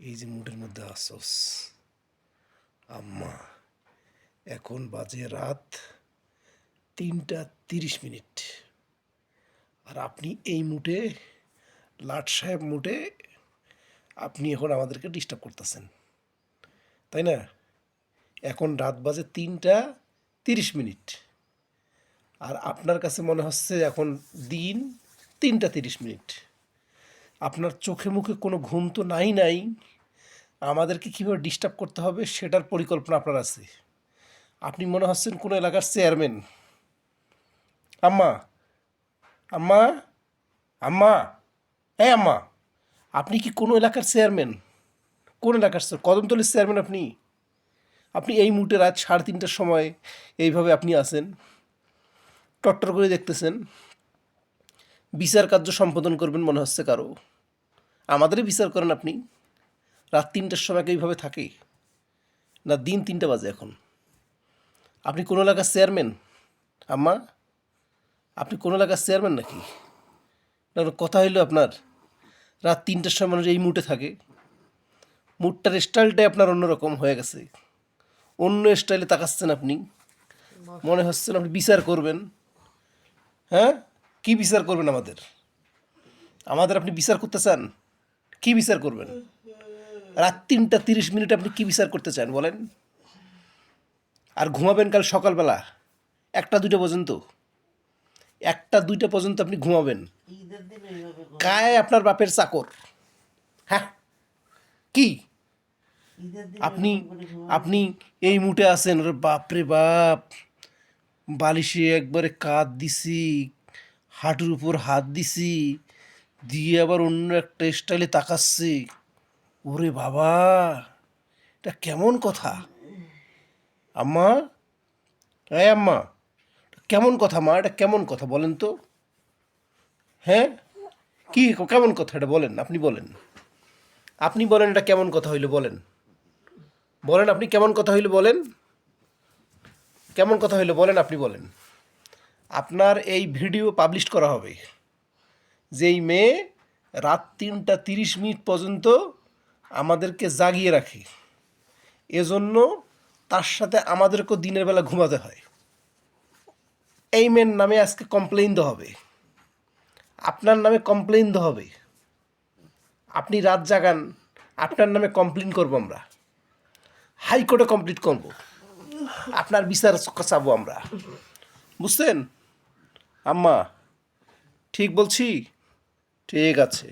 এই যে মুডের মধ্যে আসস আম্মা, এখন বাজে রাত 3টা 30 মিনিট, আর আপনি এই মুডে, লাট সাহেব মুডে আপনি এখন আমাদেরকে ডিস্টার্ব করতেছেন, তাই না? এখন রাত বাজে 3টা 30 মিনিট, আর আপনার কাছে মনে হচ্ছে এখন দিন 3টা 30 মিনিট। আপনার চোখে মুখে কোনো ঘুম তো নাই। আমাদেরকে কীভাবে ডিস্টার্ব করতে হবে সেটার পরিকল্পনা আপনার আছে। আপনি মনে হচ্ছেন কোনো এলাকার চেয়ারম্যান। আম্মা, আম্মা, আম্মা, হ্যাঁ আম্মা, আপনি কি কোনো এলাকার চেয়ারম্যান? কোন এলাকার কদমতলির চেয়ারম্যান আপনি? আপনি এই মুহূর্তে রাত 3:30টার সময় এইভাবে আপনি আছেন, টট্টর করে দেখতেছেন, বিচার কার্য সম্পাদন করবেন মনে হচ্ছে কারো। আমাদেরই বিচার করেন আপনি? রাত 3টার সময় এইভাবে থাকে না? দিন 3টা বাজে এখন। আপনি কোন এলাকার চেয়ারম্যান? আম্মা, আপনি কোন এলাকার চেয়ারম্যান নাকি? না, কথা হইলো আপনার রাত 3টার সময় মানুষ এই মুডে থাকে। মুডটার স্টাইলটাই আপনার অন্যরকম হয়ে গেছে, অন্য স্টাইলে তাকাচ্ছেন আপনি। মনে হচ্ছে আপনি বিচার করবেন। হ্যাঁ, কি বিচার করবেন আমাদের? আপনি বিচার করতে চান? কি বিচার করবেন? রাত 3টা 30 মিনিট আপনি কি বিচার করতে চান বলেন? আর ঘুমাবেন কাল সকালবেলা 1টা 2টা পর্যন্ত। 1টা 2টা পর্যন্ত আপনি ঘুমাবেন। কায় আপনার বাপের চাকর? হ্যাঁ, কি আপনি আপনি এই মুটে আছেন? ওরে বাপরে বাপ, বালিশে একবারে কাঁধ দিছি, হাঁটুর উপর হাত দিছি, দিয়ে আবার অন্য একটা স্টাইলে তাকাচ্ছি। ওরে বাবা, এটা কেমন কথা আম্মা? হ্যাঁ আম্মা, কেমন কথা মা? এটা কেমন কথা বলেন তো? হ্যাঁ, কি কেমন কথা এটা বলেন, আপনি বলেন। আপনি বলেন এটা কেমন কথা হইলো বলেন। বলেন আপনি কেমন কথা হইলো বলেন। কেমন কথা হইলো বলেন, আপনি বলেন। আপনার এই ভিডিও পাবলিশ করা হবে। যেই মেয়ে রাত 3টা 30 মিনিট পর্যন্ত আমাদেরকে জাগিয়ে রাখে, এজন্য তার সাথে আমাদেরকেও দিনের বেলা ঘুমাতে হয়। এই মেয়ের নামে আজকে কমপ্লেইন দেওয়া হবে, আপনার নামে কমপ্লেইন দেওয়া হবে। আপনি রাত জাগান, আপনার নামে কমপ্লেইন করবো আমরা, হাইকোর্টে কমপ্লিট করব, আপনার বিচার চাবো আমরা। বুঝছেন আম্মা? ঠিক বলছি? ঠিক আছে।